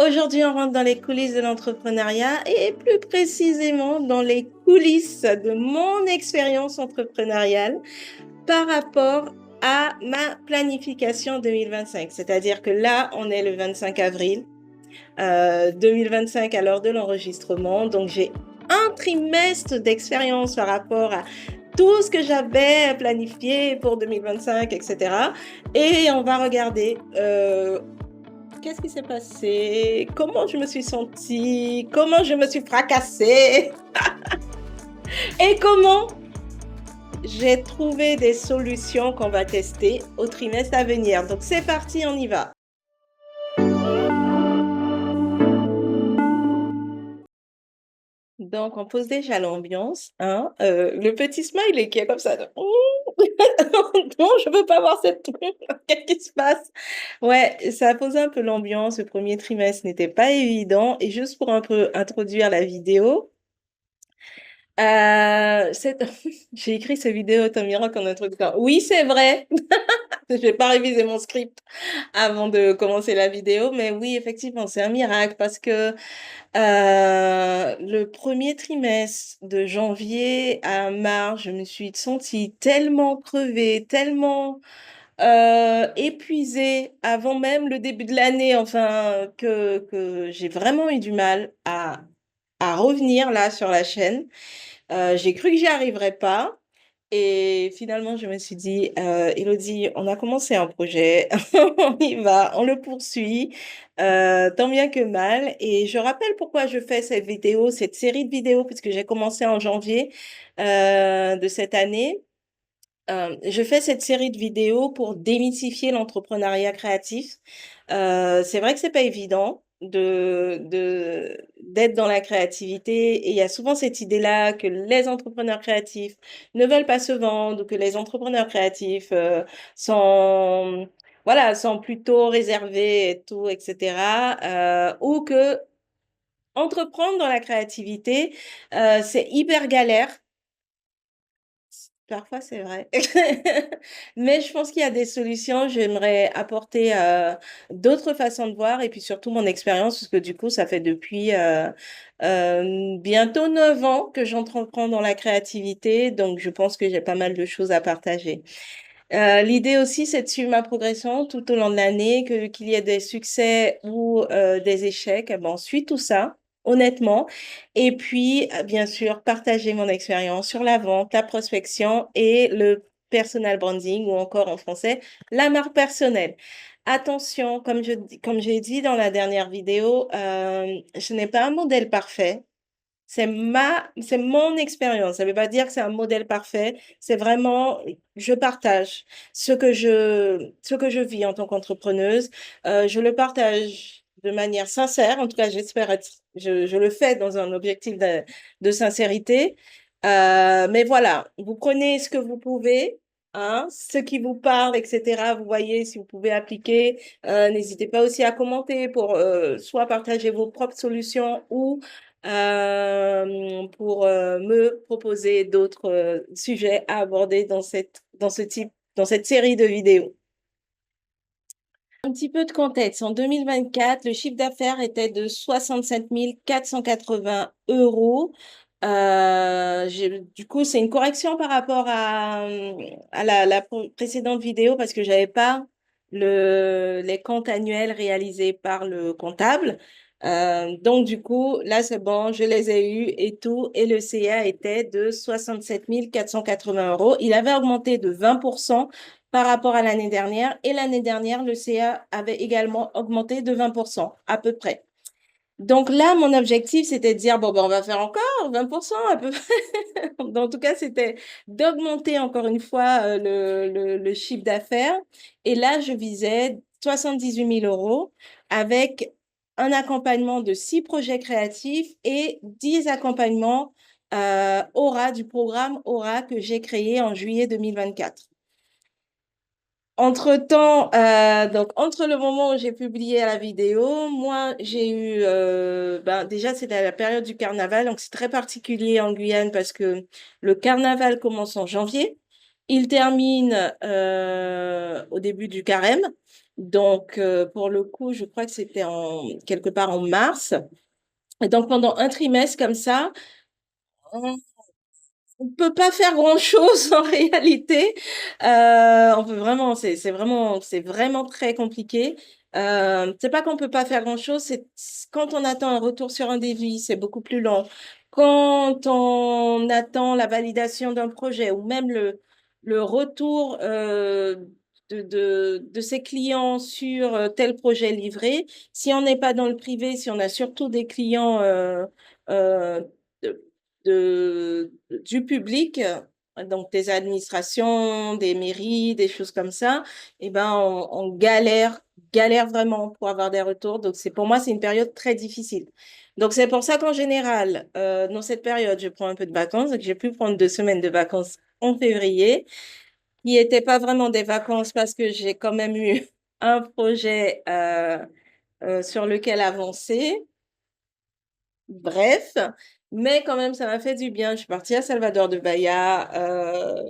Aujourd'hui, on rentre dans les coulisses de l'entrepreneuriat et plus précisément dans les coulisses de mon expérience entrepreneuriale par rapport à ma planification 2025. C'est-à-dire que là, on est le 25 avril 2025 à l'heure de l'enregistrement. Donc, j'ai un trimestre d'expérience par rapport à tout ce que j'avais planifié pour 2025, etc. Et on va regarder qu'est-ce qui s'est passé, comment je me suis sentie, comment je me suis fracassée et comment j'ai trouvé des solutions qu'on va tester au trimestre à venir. Donc c'est parti, on y va. Donc on pose déjà l'ambiance, hein. Le petit smile qui est comme ça. Non, je veux pas voir cette truc. Qu'est-ce qui se passe? Ouais, ça a posé un peu l'ambiance. Le premier trimestre n'était pas évident. Et juste pour un peu introduire la vidéo, j'ai écrit cette vidéo, Tamira, en introduction. Oui, c'est vrai. Je vais pas réviser mon script avant de commencer la vidéo, mais oui, effectivement, c'est un miracle parce que le premier trimestre de janvier à mars, je me suis sentie tellement crevée, tellement épuisée avant même le début de l'année, enfin, que j'ai vraiment eu du mal à revenir là sur la chaîne. J'ai cru que j'y arriverais pas. Et finalement, je me suis dit, Élodie, on a commencé un projet, on y va, on le poursuit, tant bien que mal. Et je rappelle pourquoi je fais cette vidéo, cette série de vidéos, puisque j'ai commencé en janvier de cette année. Je fais cette série de vidéos pour démythifier l'entrepreneuriat créatif. C'est vrai que c'est pas évident d'être dans la créativité et il y a souvent cette idée-là que les entrepreneurs créatifs ne veulent pas se vendre ou que les entrepreneurs créatifs sont voilà sont plutôt réservés et tout, etc. Ou que entreprendre dans la créativité c'est hyper galère. Parfois, c'est vrai. Mais je pense qu'il y a des solutions. J'aimerais apporter d'autres façons de voir et puis surtout mon expérience, parce que du coup, ça fait depuis bientôt 9 ans que j'entreprends dans la créativité. Donc, je pense que j'ai pas mal de choses à partager. L'idée aussi, c'est de suivre ma progression tout au long de l'année, qu'il y ait des succès ou des échecs. Eh ben, on suit tout ça, honnêtement. Et puis, bien sûr, partager mon expérience sur la vente, la prospection et le personal branding ou encore en français, la marque personnelle. Attention, comme j'ai dit dans la dernière vidéo, je n'ai pas un modèle parfait. C'est mon expérience. Ça ne veut pas dire que c'est un modèle parfait. C'est vraiment, je partage ce que je vis en tant qu'entrepreneuse. Je le partage de manière sincère. En tout cas, j'espère être, je le fais dans un objectif de sincérité. Mais voilà, vous prenez ce que vous pouvez. Hein, ce qui vous parle, etc. Vous voyez si vous pouvez appliquer. N'hésitez pas aussi à commenter pour soit partager vos propres solutions ou pour me proposer d'autres sujets à aborder dans cette série de vidéos. Un petit peu de contexte. En 2024, le chiffre d'affaires était de 67 480 euros. Du coup, c'est une correction par rapport à la précédente vidéo parce que j'avais pas les comptes annuels réalisés par le comptable. Donc, du coup, là, c'est bon, je les ai eus et tout. Et le CA était de 67 480 euros. Il avait augmenté de 20% par rapport à l'année dernière. Et l'année dernière, le CA avait également augmenté de 20%, à peu près. Donc là, mon objectif, c'était de dire, bon, ben, on va faire encore 20% à peu près. En tout cas, c'était d'augmenter encore une fois le chiffre d'affaires. Et là, je visais 78 000 euros avec un accompagnement de 6 projets créatifs et 10 accompagnements Aura, du programme Aura que j'ai créé en juillet 2024. Entre-temps, donc entre le moment où j'ai publié la vidéo, moi j'ai eu, déjà c'était la période du carnaval, donc c'est très particulier en Guyane parce que le carnaval commence en janvier, il termine au début du carême, Donc, pour le coup, je crois que c'était quelque part en mars. Et donc, pendant un trimestre comme ça, on peut pas faire grand-chose en réalité. On peut vraiment, c'est vraiment très compliqué. C'est pas qu'on peut pas faire grand-chose, c'est quand on attend un retour sur un devis, c'est beaucoup plus long. Quand on attend la validation d'un projet ou même le retour de ses clients sur tel projet livré, si on n'est pas dans le privé, si on a surtout des clients euh, du public, donc des administrations, des mairies, des choses comme ça, eh ben on galère vraiment pour avoir des retours. Donc c'est pour moi, c'est une période très difficile. Donc c'est pour ça qu'en général, dans cette période, je prends un peu de vacances. Donc j'ai pu prendre 2 semaines de vacances en février, qui n'étaient pas vraiment des vacances parce que j'ai quand même eu un projet sur lequel avancer. Bref, mais quand même, ça m'a fait du bien. Je suis partie à Salvador de Bahia.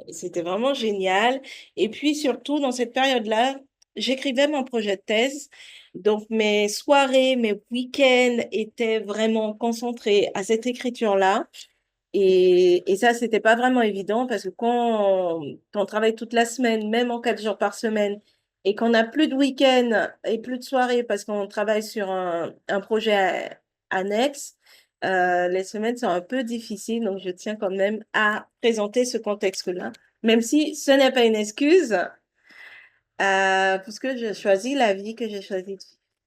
C'était vraiment génial. Et puis surtout, dans cette période-là, j'écrivais mon projet de thèse. Donc, mes soirées, mes week-ends étaient vraiment concentrés à cette écriture-là. Et ça, c'était pas vraiment évident parce que quand on travaille toute la semaine, même en 4 jours par semaine, et qu'on n'a plus de week-end et plus de soirée parce qu'on travaille sur un projet annexe, les semaines sont un peu difficiles. Donc, je tiens quand même à présenter ce contexte-là, même si ce n'est pas une excuse, parce que je choisis la vie que j'ai choisie.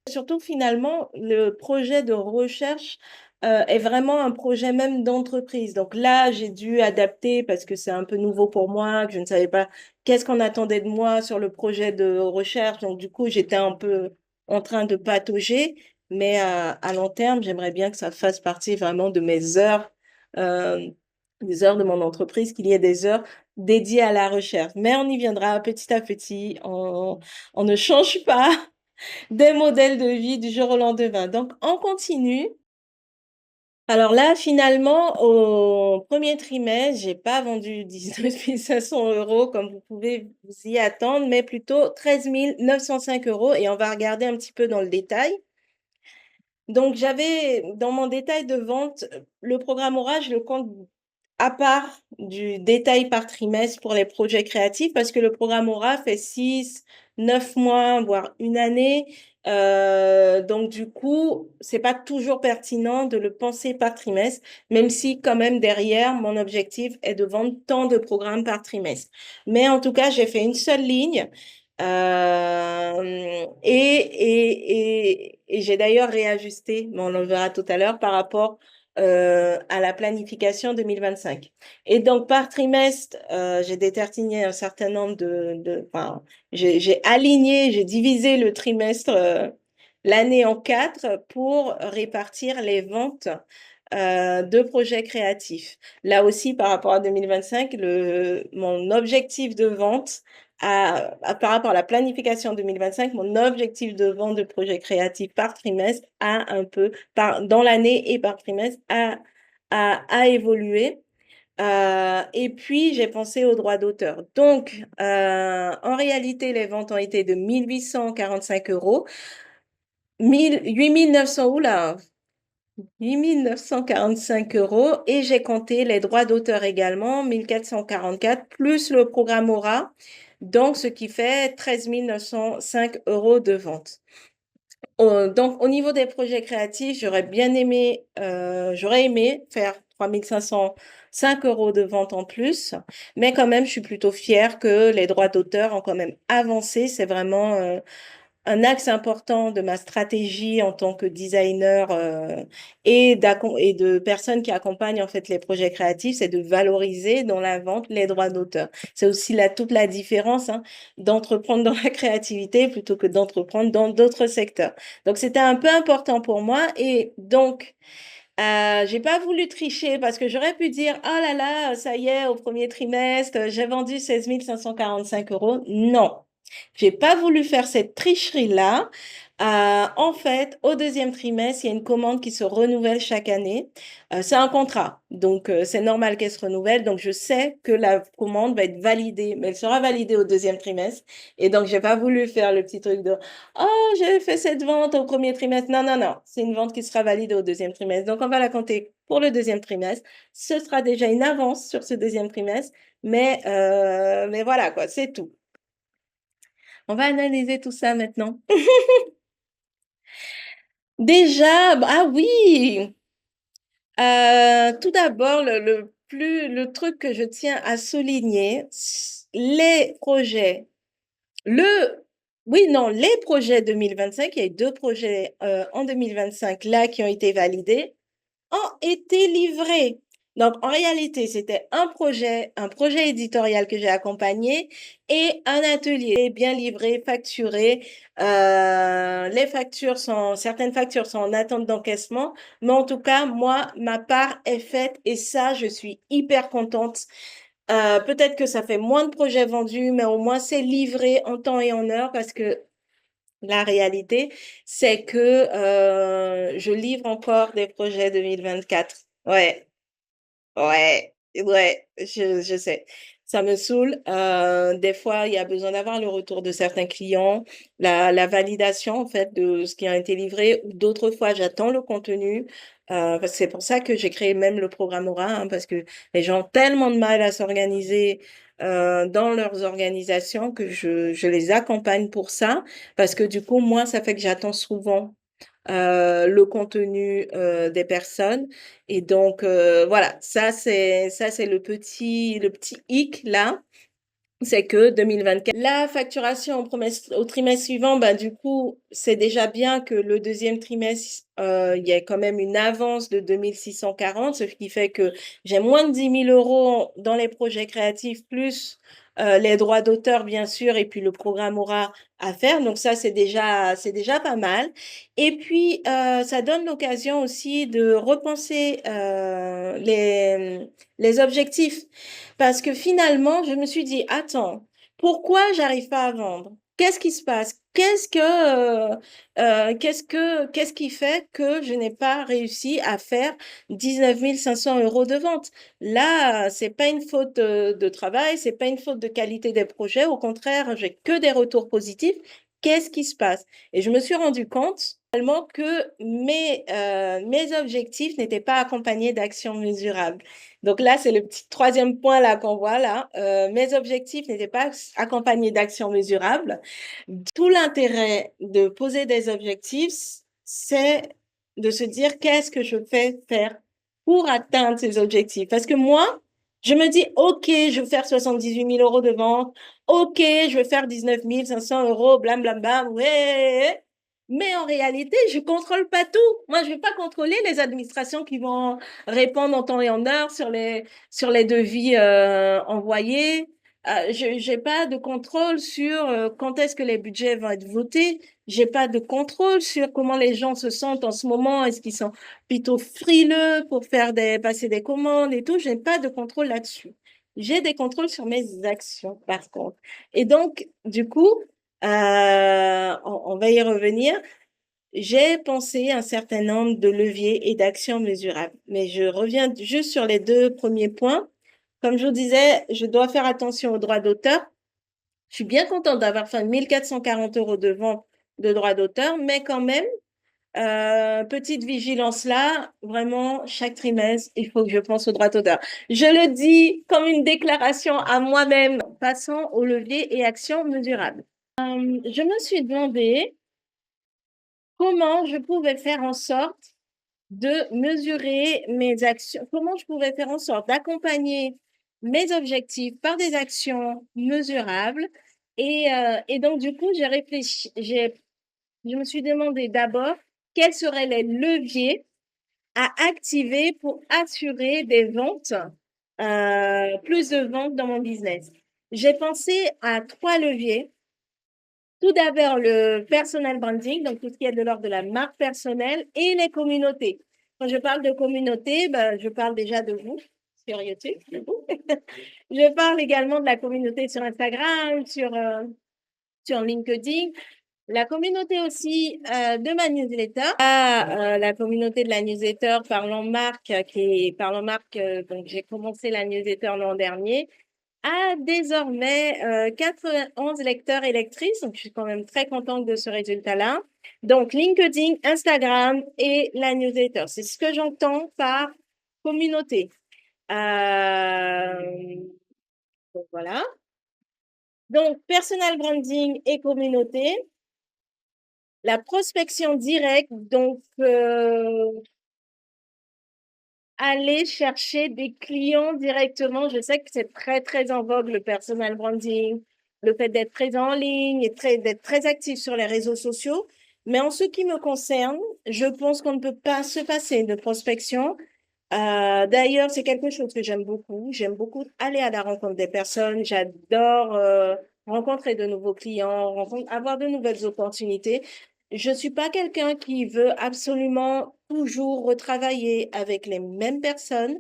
Surtout, finalement, le projet de recherche est vraiment un projet même d'entreprise. Donc là, j'ai dû adapter parce que c'est un peu nouveau pour moi, que je ne savais pas qu'est-ce qu'on attendait de moi sur le projet de recherche. Donc du coup, j'étais un peu en train de patauger. Mais à long terme, j'aimerais bien que ça fasse partie vraiment de mes heures, euh, des heures de mon entreprise, qu'il y ait des heures dédiées à la recherche. Mais on y viendra petit à petit. On ne change pas des modèles de vie du jour au lendemain. Donc, on continue. Alors là, finalement, au premier trimestre, j'ai pas vendu 19 500 euros comme vous pouvez vous y attendre, mais plutôt 13 905 euros. Et on va regarder un petit peu dans le détail. Donc, j'avais dans mon détail de vente, le programme Aura, je le compte à part du détail par trimestre pour les projets créatifs, parce que le programme Aura fait 6, 9 mois, voire une année. Donc, du coup, c'est pas toujours pertinent de le penser par trimestre, même si quand même derrière, mon objectif est de vendre tant de programmes par trimestre. Mais en tout cas, j'ai fait une seule ligne. Et j'ai d'ailleurs réajusté, mais on en verra tout à l'heure, par rapport à la planification 2025. Et donc, par trimestre, j'ai déterminé un certain nombre enfin, j'ai aligné, j'ai divisé le trimestre, l'année en 4 pour répartir les ventes de projets créatifs. Là aussi, par rapport à 2025, mon objectif de vente par rapport à la planification 2025, mon objectif de vente de projets créatifs par trimestre a un peu, dans l'année et par trimestre, a évolué. Et puis, j'ai pensé aux droits d'auteur. Donc, en réalité, les ventes ont été de 1845 euros. 8900, oula, 8 945 € et j'ai compté les droits d'auteur également, 1444, plus le programme Aura, donc ce qui fait 13 905 € de vente. Donc, au niveau des projets créatifs, j'aurais aimé faire 3 505 € de vente en plus, mais quand même, je suis plutôt fière que les droits d'auteur ont quand même avancé. C'est vraiment un axe important de ma stratégie en tant que designer et de personnes qui accompagnent en fait les projets créatifs, c'est de valoriser dans la vente les droits d'auteur. C'est aussi toute la différence d'entreprendre dans la créativité plutôt que d'entreprendre dans d'autres secteurs. Donc c'était un peu important pour moi et donc j'ai pas voulu tricher parce que j'aurais pu dire, oh là là, ça y est, au premier trimestre, j'ai vendu 16 545 €. Non, j'ai pas voulu faire cette tricherie-là En fait, au deuxième trimestre, il y a une commande qui se renouvelle chaque année. C'est un contrat, donc c'est normal qu'elle se renouvelle. Donc je sais que la commande va être validée, mais elle sera validée au deuxième trimestre. Et donc j'ai pas voulu faire le petit truc de oh j'ai fait cette vente au premier trimestre. Non non non, c'est une vente qui sera validée au deuxième trimestre. Donc on va la compter pour le deuxième trimestre. Ce sera déjà une avance sur ce deuxième trimestre, mais voilà quoi, c'est tout. On va analyser tout ça maintenant. Déjà, ah oui, tout d'abord, le truc que je tiens à souligner, les projets, le, oui, non, les projets 2025, il y a eu deux projets en 2025 là qui ont été validés ont été livrés. Donc, en réalité, c'était un projet éditorial que j'ai accompagné et un atelier bien livré, facturé. Certaines factures sont en attente d'encaissement, mais en tout cas, moi, ma part est faite et ça, je suis hyper contente. Peut-être que ça fait moins de projets vendus, mais au moins c'est livré en temps et en heure parce que la réalité, c'est que je livre encore des projets 2024. Ouais, ouais, je sais. Ça me saoule. Des fois, il y a besoin d'avoir le retour de certains clients, la validation en fait de ce qui a été livré. Ou d'autres fois, j'attends le contenu. Parce que c'est pour ça que j'ai créé même le programme Aura, hein, parce que les gens ont tellement de mal à s'organiser dans leurs organisations que je les accompagne pour ça. Parce que du coup, moi, ça fait que j'attends souvent le contenu des personnes. Et donc, voilà, ça c'est le petit hic là. C'est que 2024, la facturation au trimestre suivant, bah, du coup, c'est déjà bien que le deuxième trimestre, il y ait quand même une avance de 2640, ce qui fait que j'ai moins de 10 000 € dans les projets créatifs, plus les droits d'auteur, bien sûr, et puis le programme aura à faire. Donc ça, c'est déjà pas mal. Et puis, ça donne l'occasion aussi de repenser les objectifs. Parce que finalement, je me suis dit, attends, pourquoi j'arrive pas à vendre? Qu'est-ce qui se passe? Qu'est-ce qui fait que je n'ai pas réussi à faire 19 500 € de vente? Là, c'est pas une faute de travail, c'est pas une faute de qualité des projets. Au contraire, j'ai que des retours positifs. Qu'est-ce qui se passe? Et je me suis rendu compte finalement que mes objectifs n'étaient pas accompagnés d'actions mesurables. Donc là, c'est le petit troisième point là qu'on voit là. Mes objectifs n'étaient pas accompagnés d'actions mesurables. Tout l'intérêt de poser des objectifs, c'est de se dire qu'est-ce que je fais faire pour atteindre ces objectifs. Parce que moi, je me dis, OK, je veux faire 78 000 € de vente. OK, je veux faire 19 500 €, blam, blam, blam. Ouais. Mais en réalité, je contrôle pas tout. Moi, je vais pas contrôler les administrations qui vont répondre en temps et en heure sur les devis envoyés. Je n'ai pas de contrôle sur quand est-ce que les budgets vont être votés. J'ai pas de contrôle sur comment les gens se sentent en ce moment. Est-ce qu'ils sont plutôt frileux pour passer des commandes et tout? J'ai pas de contrôle là-dessus. J'ai des contrôles sur mes actions, par contre. Et donc, du coup, on va y revenir. J'ai pensé un certain nombre de leviers et d'actions mesurables, mais je reviens juste sur les deux premiers points. Comme je vous disais, je dois faire attention aux droits d'auteur. Je suis bien contente d'avoir fait 1 440 € de vente de droits d'auteur, mais quand même, petite vigilance là, vraiment, chaque trimestre, il faut que je pense aux droits d'auteur. Je le dis comme une déclaration à moi-même. Passons aux leviers et actions mesurables. Je me suis demandé comment je pouvais faire en sorte de mesurer mes actions, comment je pouvais faire en sorte d'accompagner mes objectifs par des actions mesurables. Et donc, du coup, j'ai réfléchi, je me suis demandé d'abord quels seraient les leviers à activer pour assurer des ventes, plus de ventes dans mon business. J'ai pensé à 3 leviers. Tout d'abord, le personal branding, donc tout ce qui est de l'ordre de la marque personnelle et les communautés. Quand je parle de communauté, ben, je parle déjà de vous sur YouTube. Je parle également de la communauté sur Instagram, sur LinkedIn. La communauté aussi de ma newsletter, la communauté de la newsletter Parlons Marque, qui est Parlons Marque, donc j'ai commencé la newsletter l'an dernier, a désormais 91 lecteurs et lectrices, donc je suis quand même très contente de ce résultat-là. Donc LinkedIn, Instagram et la newsletter, c'est ce que j'entends par communauté. Donc voilà. Donc personal branding et communauté. La prospection directe, donc aller chercher des clients directement. Je sais que c'est très, très en vogue, le personal branding, le fait d'être présent en ligne et d'être très actif sur les réseaux sociaux. Mais en ce qui me concerne, je pense qu'on ne peut pas se passer de prospection. D'ailleurs, c'est quelque chose que j'aime beaucoup. J'aime beaucoup aller à la rencontre des personnes. J'adore rencontrer de nouveaux clients, avoir de nouvelles opportunités. Je suis pas quelqu'un qui veut absolument toujours retravailler avec les mêmes personnes.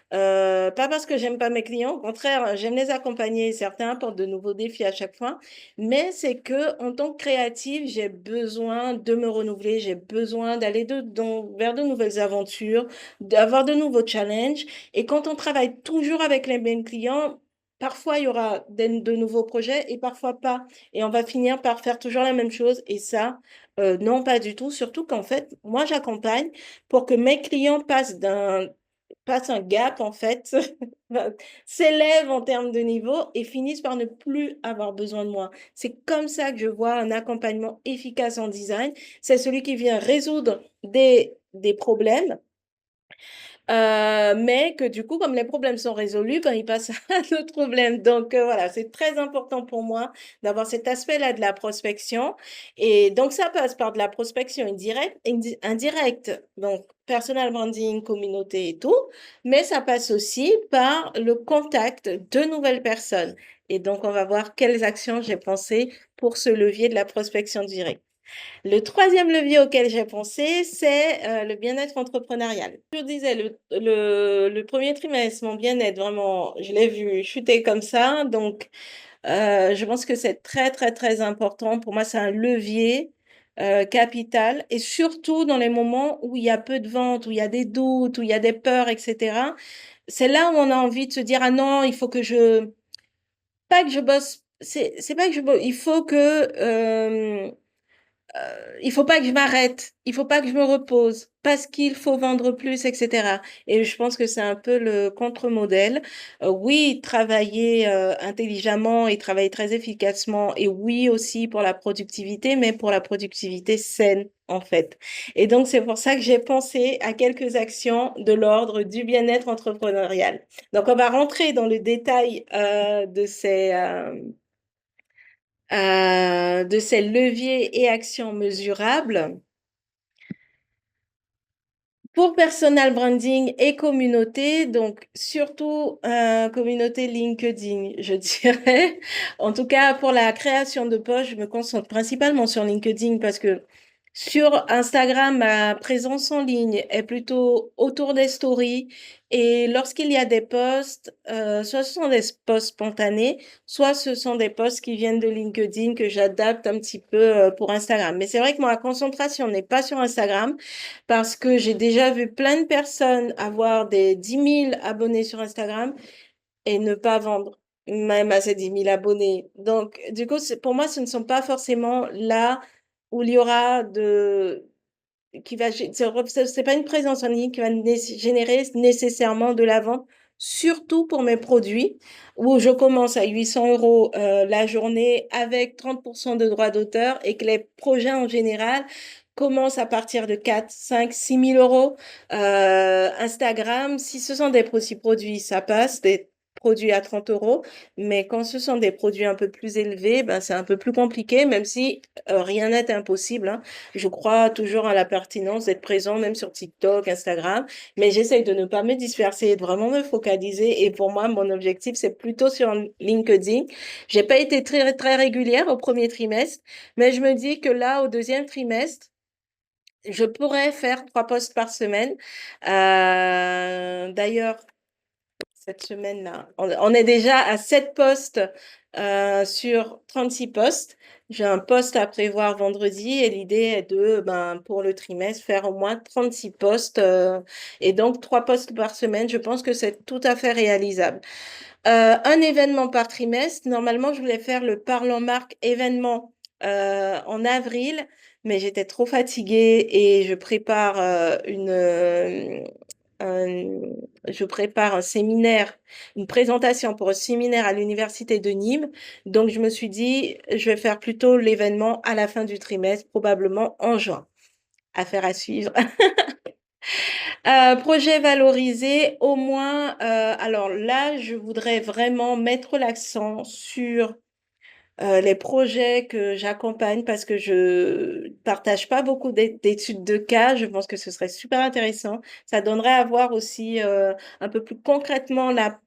Pas parce que j'aime pas mes clients, au contraire, j'aime les accompagner. Certains apportent de nouveaux défis à chaque fois, mais c'est que en tant que créative, j'ai besoin de me renouveler, j'ai besoin d'aller vers de nouvelles aventures, d'avoir de nouveaux challenges. Et quand on travaille toujours avec les mêmes clients, parfois il y aura de nouveaux projets et parfois pas. Et on va finir par faire toujours la même chose. Et ça, non, pas du tout. Surtout qu'en fait, moi, j'accompagne pour que mes clients passent un gap, en fait, s'élèvent en termes de niveau et finissent par ne plus avoir besoin de moi. C'est comme ça que je vois un accompagnement efficace en design. C'est celui qui vient résoudre des problèmes mais que du coup, comme les problèmes sont résolus, ben, ils passent à d'autres problèmes. Donc voilà, c'est très important pour moi d'avoir cet aspect-là de la prospection. Et donc ça passe par de la prospection indirecte, donc personal branding, communauté et tout, mais ça passe aussi par le contact de nouvelles personnes. Et donc on va voir quelles actions j'ai pensé pour ce levier de la prospection directe. Le troisième levier auquel j'ai pensé, c'est le bien-être entrepreneurial. Je disais, le premier trimestre, mon bien-être, vraiment, je l'ai vu chuter comme ça. Donc, je pense que c'est très, très, très important. Pour moi, c'est un levier capital. Et surtout dans les moments où il y a peu de ventes, où il y a des doutes, où il y a des peurs, etc. C'est là où on a envie de se dire, ah non, il faut que pas que je bosse, c'est pas que je bosse, il faut il faut pas que je m'arrête, il faut pas que je me repose parce qu'il faut vendre plus, etc. Et je pense que c'est un peu le contre-modèle. Oui, travailler intelligemment et travailler très efficacement, et oui aussi pour la productivité, mais pour la productivité saine, en fait. Et donc, c'est pour ça que j'ai pensé à quelques actions de l'ordre du bien-être entrepreneurial. Donc, on va rentrer dans le détail de ces leviers et actions mesurables. Pour personal branding et communauté, donc surtout communauté LinkedIn, je dirais. En tout cas, pour la création de posts, je me concentre principalement sur LinkedIn parce que sur Instagram, ma présence en ligne est plutôt autour des stories. Et lorsqu'il y a des posts, soit ce sont des posts spontanés, soit ce sont des posts qui viennent de LinkedIn que j'adapte un petit peu pour Instagram. Mais c'est vrai que ma concentration n'est pas sur Instagram parce que j'ai déjà vu plein de personnes avoir des 10 000 abonnés sur Instagram et ne pas vendre même à ces 10 000 abonnés. Donc, du coup, pour moi, ce ne sont pas forcément là où il y aura c'est pas une présence en ligne qui va générer nécessairement de la vente, surtout pour mes produits, où je commence à 800 euros la journée avec 30% de droits d'auteur et que les projets en général commencent à partir de 4, 5, 6 000 euros. Instagram, si ce sont des petits produits, ça passe, des produits à 30 euros. Mais quand ce sont des produits un peu plus élevés, ben, c'est un peu plus compliqué, même si rien n'est impossible, hein. Je crois toujours à la pertinence d'être présent, même sur TikTok, Instagram, mais j'essaye de ne pas me disperser et de vraiment me focaliser. Et pour moi, mon objectif, c'est plutôt sur LinkedIn. J'ai pas été très, très régulière au premier trimestre, mais je me dis que là, au deuxième trimestre, je pourrais faire 3 posts par semaine. D'ailleurs, cette semaine-là. On est déjà à 7 postes sur 36 postes. J'ai un poste à prévoir vendredi et l'idée est de, ben, pour le trimestre, faire au moins 36 postes et donc 3 postes par semaine. Je pense que c'est tout à fait réalisable. Un événement par trimestre. Normalement, je voulais faire le Parlons Marque événement en avril, mais j'étais trop fatiguée et un- je prépare un séminaire, une présentation pour un séminaire à l'université de Nîmes. Donc, je me suis dit, je vais faire plutôt l'événement à la fin du trimestre, probablement en juin. Affaire à suivre. Projet valorisé, au moins, alors là, je voudrais vraiment mettre l'accent sur les projets que j'accompagne parce que je partage pas beaucoup d'études de cas. Je pense que ce serait super intéressant. Ça donnerait à voir aussi un peu plus concrètement la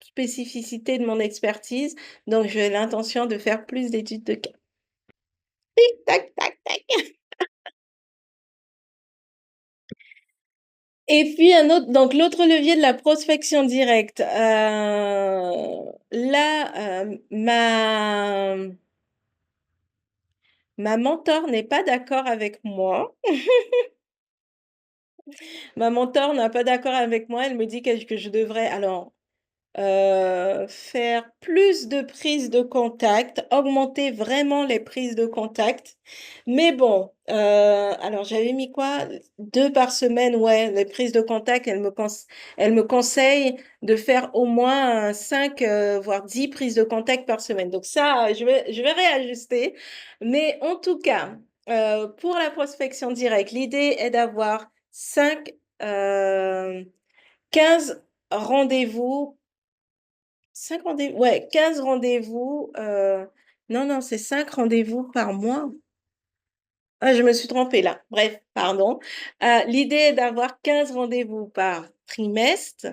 spécificité de mon expertise. Donc, j'ai l'intention de faire plus d'études de cas. Tac, tac, tac. Et puis un autre, donc l'autre levier de la prospection directe. Là, ma mentor n'est pas d'accord avec moi. Ma mentor n'a pas d'accord avec moi. Elle me dit que je devrais alors faire plus de prises de contact, augmenter vraiment les prises de contact. Mais bon, alors j'avais mis quoi? 2 par semaine, ouais, les prises de contact. Elle me conseille de faire au moins 5, voire 10 prises de contact par semaine. Donc ça, je vais réajuster. Mais en tout cas, pour la prospection directe, l'idée est d'avoir 5, 15 rendez-vous 5 rendez-vous, ouais, 15 rendez-vous. Non, non, c'est 5 rendez-vous par mois. Ah, je me suis trompée là. Bref, pardon. L'idée est d'avoir 15 rendez-vous par trimestre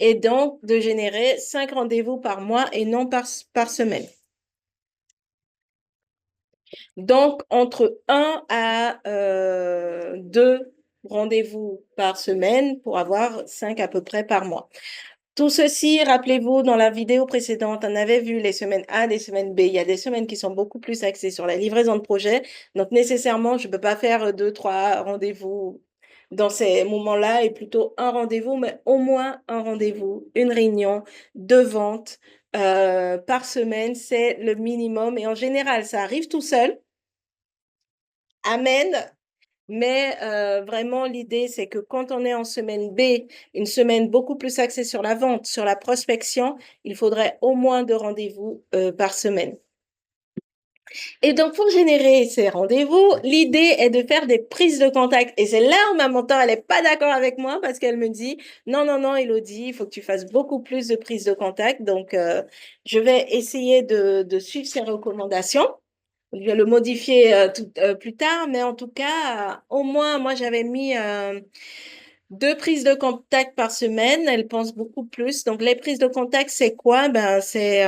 et donc de générer 5 rendez-vous par mois et non par semaine. Donc, entre 1 à 2 rendez-vous par semaine pour avoir 5 à peu près par mois. Tout ceci, rappelez-vous, dans la vidéo précédente, on avait vu les semaines A, les semaines B. Il y a des semaines qui sont beaucoup plus axées sur la livraison de projet. Donc, nécessairement, je ne peux pas faire 2, 3 rendez-vous dans ces moments-là et plutôt un rendez-vous, mais au moins un rendez-vous, une réunion de vente par semaine, c'est le minimum. Et en général, ça arrive tout seul. Amen. Mais vraiment, l'idée, c'est que quand on est en semaine B, une semaine beaucoup plus axée sur la vente, sur la prospection, il faudrait au moins 2 rendez-vous par semaine. Et donc, pour générer ces rendez-vous, l'idée est de faire des prises de contact. Et c'est là où ma mentor, elle n'est pas d'accord avec moi parce qu'elle me dit, non, non, non, Elodie, il faut que tu fasses beaucoup plus de prises de contact. Donc, je vais essayer de suivre ses recommandations. Je vais le modifier plus tard, mais en tout cas, au moins, moi, j'avais mis 2 prises de contact par semaine. Elle pense beaucoup plus. Donc, les prises de contact, c'est quoi? Ben, c'est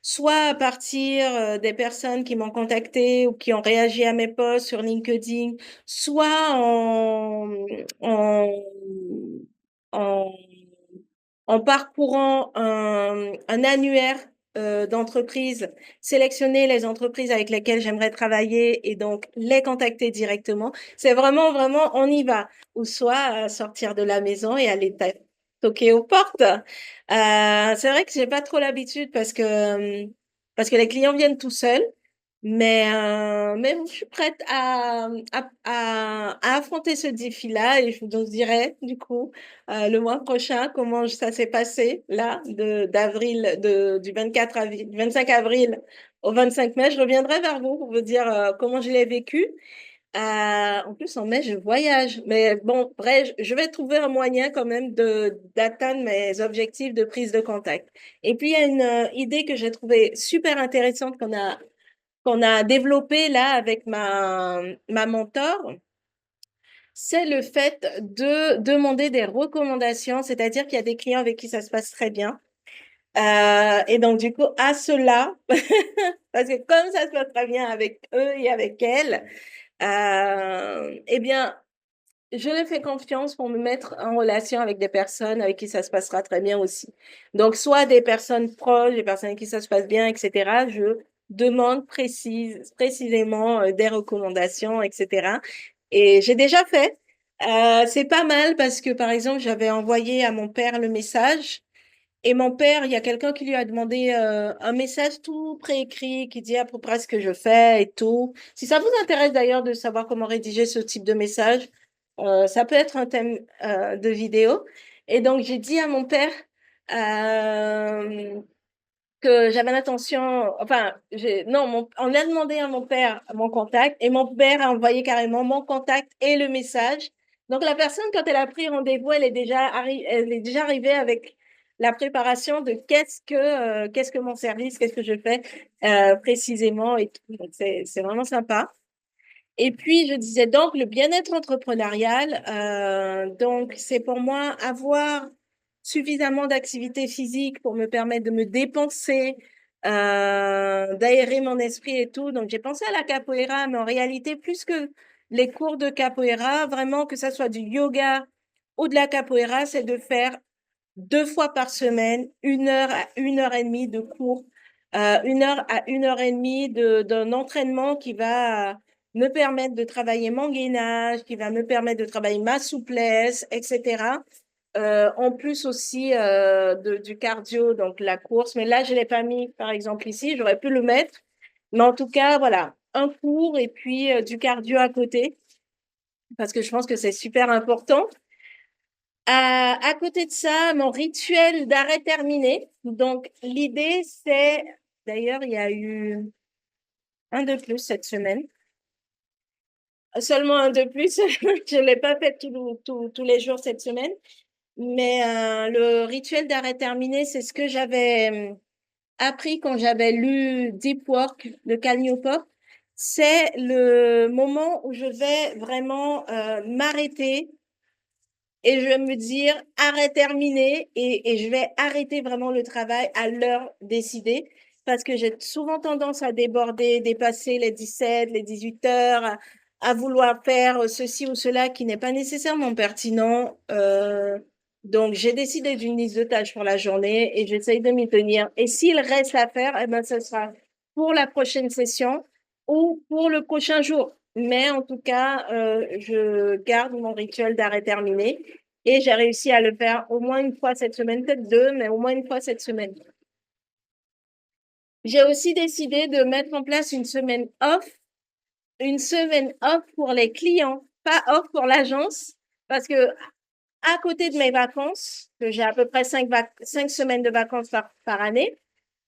soit à partir des personnes qui m'ont contacté ou qui ont réagi à mes posts sur LinkedIn, soit en, en parcourant un annuaire d'entreprises, sélectionner les entreprises avec lesquelles j'aimerais travailler et donc les contacter directement. C'est vraiment, vraiment, on y va. Ou soit sortir de la maison et aller toquer aux portes. C'est vrai que j'ai pas trop l'habitude parce que les clients viennent tout seuls. Mais je suis prête à affronter ce défi-là et je vous dirai du coup le mois prochain comment ça s'est passé là du 24 avril, du 25 avril au 25 mai. Je reviendrai vers vous pour vous dire comment je l'ai vécu. En plus, en mai, je voyage. Mais bon, bref, je vais trouver un moyen quand même d'atteindre mes objectifs de prise de contact. Et puis, il y a une idée que j'ai trouvée super intéressante qu'on a développé là avec ma mentor, c'est le fait de demander des recommandations, c'est-à-dire qu'il y a des clients avec qui ça se passe très bien. Et donc, du coup, à cela, parce que comme ça se passe très bien avec eux et avec elle, eh bien, je lui fais confiance pour me mettre en relation avec des personnes avec qui ça se passera très bien aussi. Donc, soit des personnes proches, des personnes avec qui ça se passe bien, etc. Je demande précisément des recommandations, etc. Et j'ai déjà fait. C'est pas mal parce que, par exemple, j'avais envoyé à mon père le message. Et mon père, il y a quelqu'un qui lui a demandé un message tout préécrit qui dit à peu près ce que je fais et tout. Si ça vous intéresse d'ailleurs de savoir comment rédiger ce type de message, ça peut être un thème de vidéo. Et donc, j'ai dit à mon père euh, que j'avais l'intention, enfin, non, on a demandé à mon père mon contact et mon père a envoyé carrément mon contact et le message. Donc, la personne, quand elle a pris rendez-vous, elle est déjà arrivée avec la préparation de qu'est-ce que mon service, qu'est-ce que je fais précisément et tout. Donc, c'est vraiment sympa. Et puis, je disais donc le bien-être entrepreneurial. Donc, c'est pour moi avoir suffisamment d'activité physique pour me permettre de me dépenser, d'aérer mon esprit et tout. Donc, j'ai pensé à la capoeira, mais en réalité, plus que les cours de capoeira, vraiment que ça soit du yoga ou de la capoeira, c'est de faire 2 fois par semaine, 1 heure à 1 heure et demie de cours, 1 heure à 1 heure et demie d'un entraînement qui va me permettre de travailler mon gainage, qui va me permettre de travailler ma souplesse, etc. En plus aussi du cardio, donc la course. Mais là, je l'ai pas mis, par exemple, ici. J'aurais pu le mettre. Mais en tout cas, voilà, un cours et puis du cardio à côté, parce que je pense que c'est super important. À côté de ça, mon rituel d'arrêt terminé. Donc, l'idée, c'est, d'ailleurs, il y a eu un de plus cette semaine. Seulement un de plus. Je ne l'ai pas fait tous les jours cette semaine. Mais le rituel d'arrêt terminé, c'est ce que j'avais appris quand j'avais lu Deep Work de Cal Newport. C'est le moment où je vais vraiment m'arrêter et je vais me dire arrêt terminé et je vais arrêter vraiment le travail à l'heure décidée parce que j'ai souvent tendance à déborder, dépasser les 17, les 18 heures, à vouloir faire ceci ou cela qui n'est pas nécessairement pertinent. Donc, j'ai décidé d'une liste de tâches pour la journée et j'essaye de m'y tenir. Et s'il reste à faire, eh ben, ce sera pour la prochaine session ou pour le prochain jour. Mais en tout cas, je garde mon rituel d'arrêt terminé et j'ai réussi à le faire au moins 1 fois cette semaine, peut-être 2, mais au moins 1 fois cette semaine. J'ai aussi décidé de mettre en place une semaine off pour les clients, pas off pour l'agence, parce que à côté de mes vacances, que j'ai à peu près 5 semaines de vacances par année,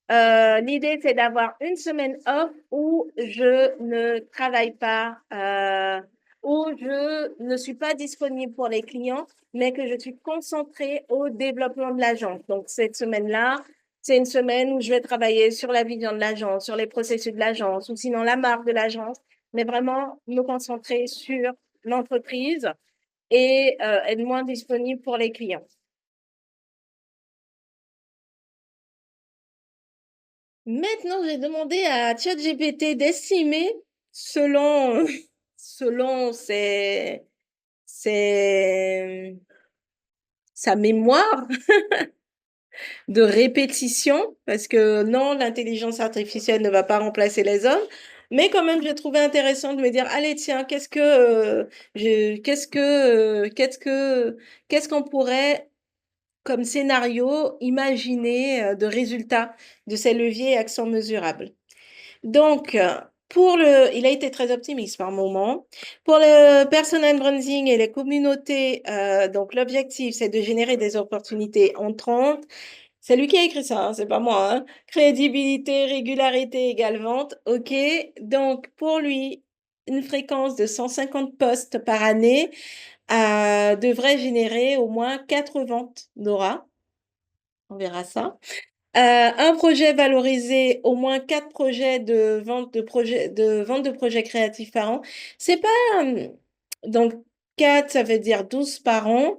l'idée, c'est d'avoir une semaine off où je ne travaille pas, où je ne suis pas disponible pour les clients, mais que je suis concentrée au développement de l'agence. Donc, cette semaine-là, c'est une semaine où je vais travailler sur la vision de l'agence, sur les processus de l'agence, ou sinon la marque de l'agence, mais vraiment me concentrer sur l'entreprise et être moins disponible pour les clients. Maintenant, j'ai demandé à ChatGPT d'estimer selon, selon sa mémoire de répétition, parce que non, l'intelligence artificielle ne va pas remplacer les hommes. Mais quand même, j'ai trouvé intéressant de me dire, allez, tiens, qu'est-ce qu'on pourrait comme scénario imaginer de résultats de ces leviers et actions mesurables. Donc, il a été très optimiste par moment. Pour le personal branding et les communautés, donc l'objectif, c'est de générer des opportunités entrantes. C'est lui qui a écrit ça, hein, c'est pas moi, hein. Crédibilité, régularité égale vente. OK. Donc, pour lui, une fréquence de 150 postes par année devrait générer au moins 4 ventes d'aura. On verra ça. Un projet valorisé, au moins 4 projets de vente de projets créatifs par an. C'est pas, donc 4, ça veut dire 12 par an.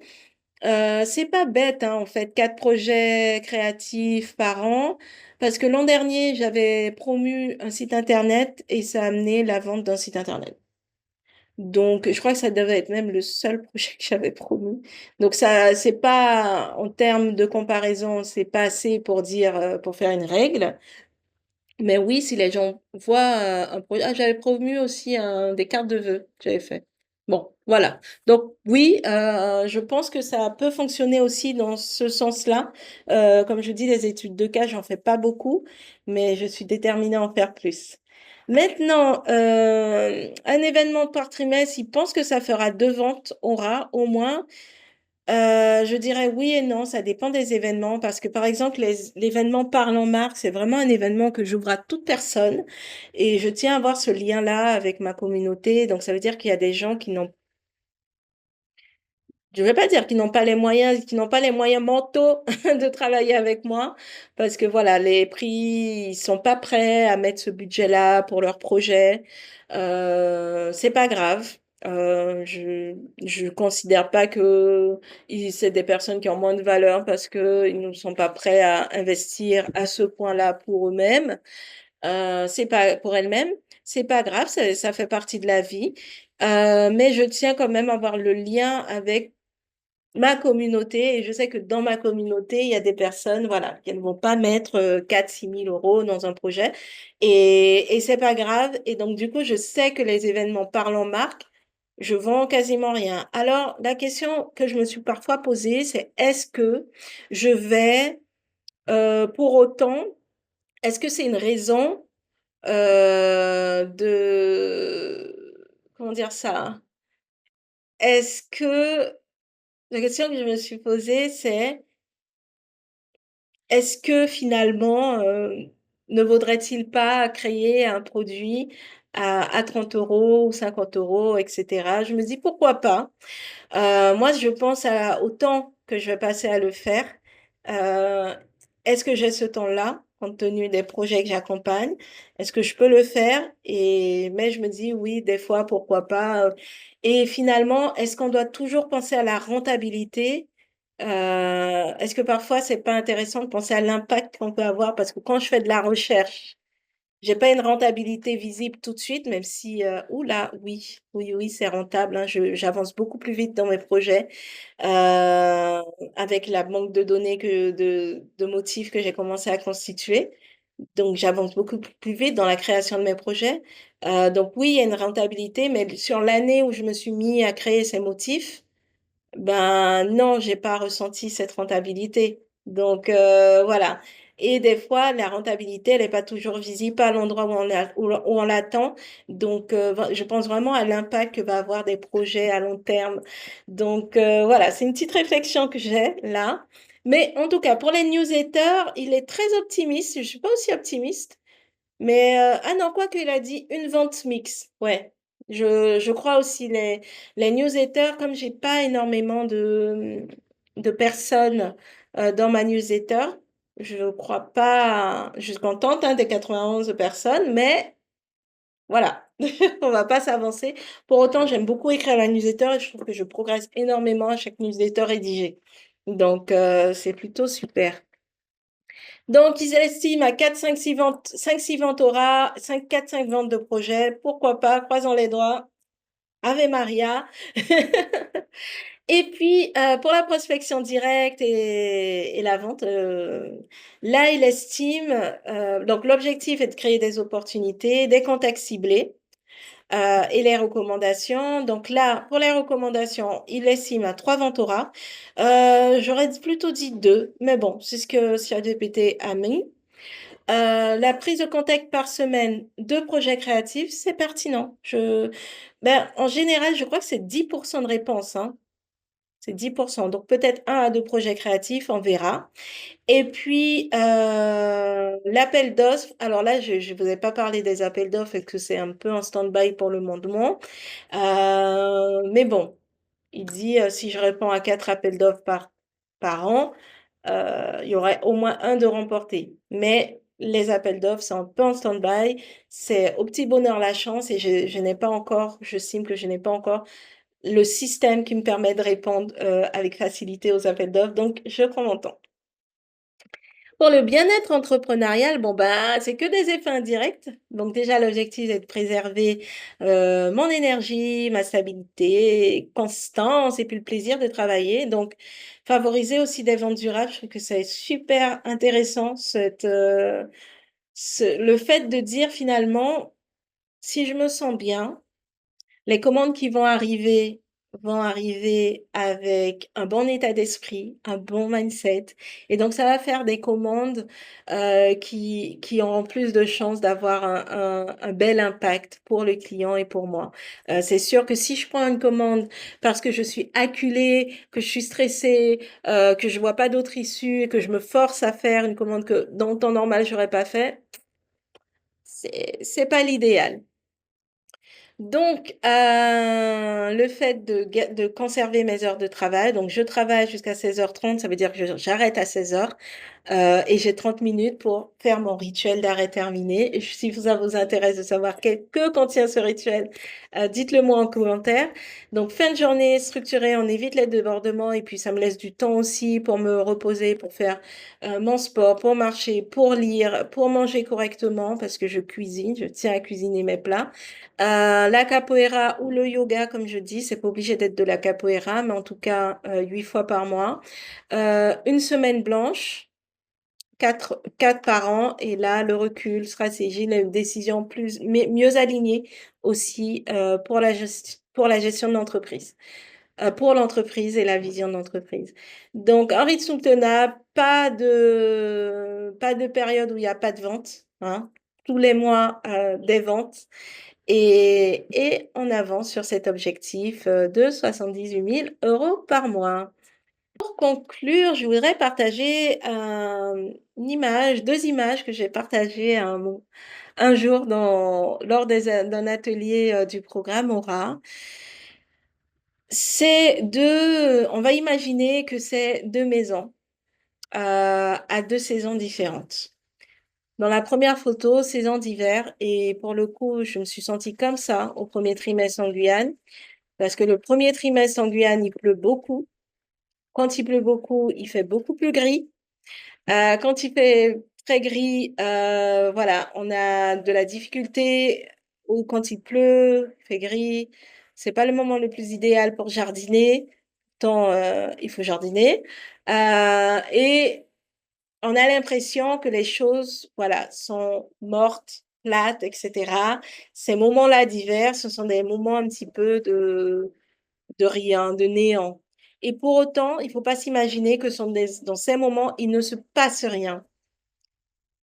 C'est pas bête, hein, en fait, 4 projets créatifs par an. Parce que l'an dernier, j'avais promu un site internet et ça a amené la vente d'un site internet. Donc, je crois que ça devait être même le seul projet que j'avais promu. Donc, ça, c'est pas, en termes de comparaison, c'est pas assez pour dire, pour faire une règle. Mais oui, si les gens voient un projet. Ah, j'avais promu aussi des cartes de vœux que j'avais fait. Bon, voilà. Donc oui, je pense que ça peut fonctionner aussi dans ce sens-là. Comme je dis, les études de cas, j'en fais pas beaucoup, mais je suis déterminée à en faire plus. Maintenant, un événement par trimestre, il pense que ça fera 2 ventes, aura au moins. Je dirais oui et non, ça dépend des événements parce que par exemple l'événement Parle en marque, c'est vraiment un événement que j'ouvre à toute personne et je tiens à avoir ce lien-là avec ma communauté. Donc ça veut dire qu'il y a des gens qui n'ont, je vais pas dire qu'ils n'ont pas les moyens, qu'ils n'ont pas les moyens mentaux de travailler avec moi parce que voilà, les prix, ils sont pas prêts à mettre ce budget-là pour leur projet. C'est pas grave. Je considère pas que c'est des personnes qui ont moins de valeur parce que ils ne sont pas prêts à investir à ce point-là pour eux-mêmes. C'est pas pour elles-mêmes. C'est pas grave, ça fait partie de la vie. Mais je tiens quand même à avoir le lien avec ma communauté, et je sais que dans ma communauté, il y a des personnes, voilà, qui ne vont pas mettre 4 000 6 000 euros dans un projet, et c'est pas grave. Et donc, du coup, je sais que les événements parlent en marque, je vends quasiment rien. Alors, la question que je me suis parfois posée, c'est est-ce que je vais, pour autant, est-ce que c'est une raison comment dire ça? Est-ce que, la question que je me suis posée, c'est est-ce que finalement, ne vaudrait-il pas créer un produit à 30 euros ou 50 euros, etc. Je me dis pourquoi pas. Moi, je pense au temps que je vais passer à le faire. Euh, Est-ce que j'ai ce temps-là, compte tenu des projets que j'accompagne? Est-ce que je peux le faire? Mais je me dis oui, des fois, pourquoi pas. Et finalement, est-ce qu'on doit toujours penser à la rentabilité? Est-ce que parfois, c'est pas intéressant de penser à l'impact qu'on peut avoir? Parce que quand je fais de la recherche, j'ai pas une rentabilité visible tout de suite, même si, oula, oui, oui, oui, c'est rentable, hein. J'avance beaucoup plus vite dans mes projets euh, avec la banque de données de motifs que j'ai commencé à constituer. Donc, j'avance beaucoup plus vite dans la création de mes projets. Donc, oui, il y a une rentabilité, mais sur l'année où je me suis mis à créer ces motifs, ben non, j'ai pas ressenti cette rentabilité. Donc voilà. Et des fois, la rentabilité, elle n'est pas toujours visible à l'endroit où on l'attend. Donc je pense vraiment à l'impact que va avoir des projets à long terme. Donc voilà, c'est une petite réflexion que j'ai là. Mais en tout cas, pour les newsletters, il est très optimiste. Je suis pas aussi optimiste. Mais, ah non, quoi qu'il a dit, une vente mixte. Ouais. Je crois aussi les newsletters, comme j'ai pas énormément de personnes dans ma newsletter, je crois pas, je suis contente hein, des 91 personnes, mais voilà, on va pas s'avancer. Pour autant, j'aime beaucoup écrire la newsletter et je trouve que je progresse énormément à chaque newsletter rédigée. Donc, c'est plutôt super. Donc, ils estiment à 4, 5, 6 ventes, 5, 6 ventes aura, 5, 4, 5 ventes de projet. Pourquoi pas? Croisons les doigts. Ave Maria. Et puis, pour la prospection directe et la vente, là, il estime, donc l'objectif est de créer des opportunités, des contacts ciblés et les recommandations. Donc là, pour les recommandations, il estime à 3 ventes aura. J'aurais plutôt dit 2, mais bon, c'est ce que ChatGPT a mis. La prise de contact par semaine, 2 projets créatifs, c'est pertinent. En général, je crois que c'est 10% de réponse, hein. C'est 10%. Donc peut-être 1 à 2 projets créatifs, on verra. Et puis, l'appel d'offres. Alors là, je ne vous ai pas parlé des appels d'offres parce que c'est un peu en stand-by pour le moment. Mais bon, il dit si je réponds à 4 appels d'offres par an, il y aurait au moins un de remporté. Mais les appels d'offres, c'est un peu en stand-by. C'est au petit bonheur la chance et je n'ai pas encore, j'estime que je n'ai pas encore le système qui me permet de répondre avec facilité aux appels d'offres. Donc, je prends mon temps. Pour le bien-être entrepreneurial, bon bah c'est que des effets indirects. Donc déjà l'objectif est de préserver mon énergie, ma stabilité, constance et puis le plaisir de travailler. Donc favoriser aussi des ventes durables, je trouve que c'est super intéressant le fait de dire finalement si je me sens bien. Les commandes qui vont arriver avec un bon état d'esprit, un bon mindset. Et donc, ça va faire des commandes qui auront plus de chances d'avoir un bel impact pour le client et pour moi. C'est sûr que si je prends une commande parce que je suis acculée, que je suis stressée, que je vois pas d'autre issue et que je me force à faire une commande que dans le temps normal, j'aurais pas fait, c'est pas l'idéal. Donc, le fait de conserver mes heures de travail, donc je travaille jusqu'à 16h30, ça veut dire que j'arrête à 16h et j'ai 30 minutes pour faire mon rituel d'arrêt terminé. Et si ça vous intéresse de savoir que contient ce rituel, dites-le moi en commentaire. Donc, fin de journée structurée, on évite les débordements et puis ça me laisse du temps aussi pour me reposer, pour faire mon sport, pour marcher, pour lire, pour manger correctement parce que je cuisine, je tiens à cuisiner mes plats. La capoeira ou le yoga, comme je dis, c'est pas obligé d'être de la capoeira, mais en tout cas, 8 fois par mois. Une semaine blanche, quatre par an, et là, le recul, stratégie, les décisions mieux alignées aussi pour la gestion de l'entreprise, pour l'entreprise et la vision de l'entreprise. Donc, un rythme soutenable, pas de période où il n'y a pas de vente, hein. Tous les mois, des ventes. Et on avance sur cet objectif de 78 000 € par mois. Pour conclure, je voudrais partager une image, deux images que j'ai partagées un jour d'un atelier du programme Aura. On va imaginer que c'est deux maisons à deux saisons différentes. Dans la première photo, saison d'hiver, et pour le coup, je me suis sentie comme ça au premier trimestre en Guyane, parce que le premier trimestre en Guyane, il pleut beaucoup. Quand il pleut beaucoup, il fait beaucoup plus gris. Quand il fait très gris, voilà, on a de la difficulté, ou quand il pleut, il fait gris, c'est pas le moment le plus idéal pour jardiner, tant il faut jardiner. Et on a l'impression que les choses, voilà, sont mortes, plates, etc. Ces moments-là d'hiver, ce sont des moments un petit peu de rien, de néant. Et pour autant, il ne faut pas s'imaginer que dans ces moments, il ne se passe rien.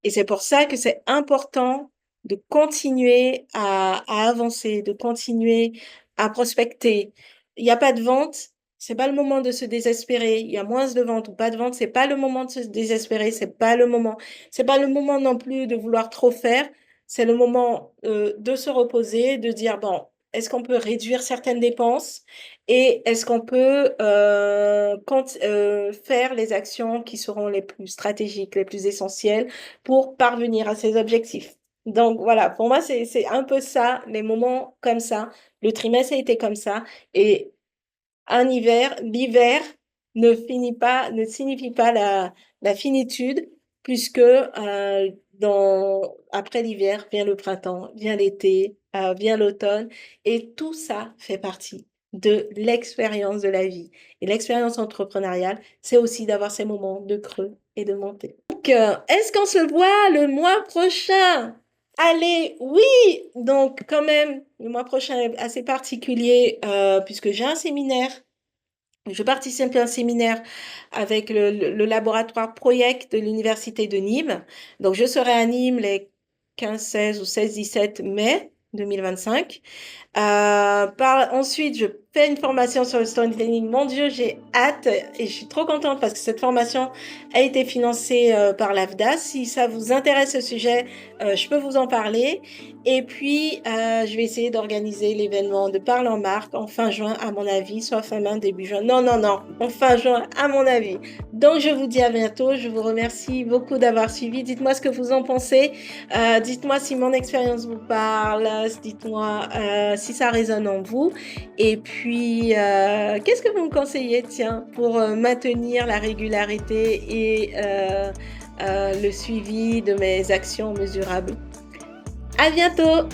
Et c'est pour ça que c'est important de continuer à avancer, de continuer à prospecter. Il n'y a pas de vente, c'est pas le moment de se désespérer. Il y a moins de ventes ou pas de vente, c'est pas le moment de se désespérer, c'est pas le moment. C'est pas le moment non plus de vouloir trop faire. C'est le moment de se reposer, de dire bon, est-ce qu'on peut réduire certaines dépenses et est-ce qu'on peut faire les actions qui seront les plus stratégiques, les plus essentielles pour parvenir à ses objectifs. Donc voilà, pour moi, c'est un peu ça, les moments comme ça. Le trimestre a été comme ça. Et l'hiver ne signifie pas la finitude, puisque après l'hiver vient le printemps, vient l'été, vient l'automne, et tout ça fait partie de l'expérience de la vie. Et l'expérience entrepreneuriale, c'est aussi d'avoir ces moments de creux et de montée. Donc, est-ce qu'on se voit le mois prochain? Allez, oui! Donc, quand même, le mois prochain est assez particulier puisque j'ai un séminaire. Je participe à un séminaire avec le laboratoire Project de l'Université de Nîmes. Donc, je serai à Nîmes les 15, 16 ou 16, 17 mai 2025. Ensuite, je fais une formation sur le storytelling. Mon Dieu, j'ai hâte et je suis trop contente parce que cette formation a été financée par l'AFDA. Si ça vous intéresse ce sujet, je peux vous en parler. Et puis, je vais essayer d'organiser l'événement de Parle en marque en fin juin, à mon avis, soit fin mai, début juin. Non, non, non, en fin juin, à mon avis. Donc, je vous dis à bientôt. Je vous remercie beaucoup d'avoir suivi. Dites-moi ce que vous en pensez. Dites-moi si mon expérience vous parle. Dites-moi si ça résonne en vous. Et puis, qu'est-ce que vous me conseillez, tiens, pour maintenir la régularité et le suivi de mes actions mesurables. À bientôt!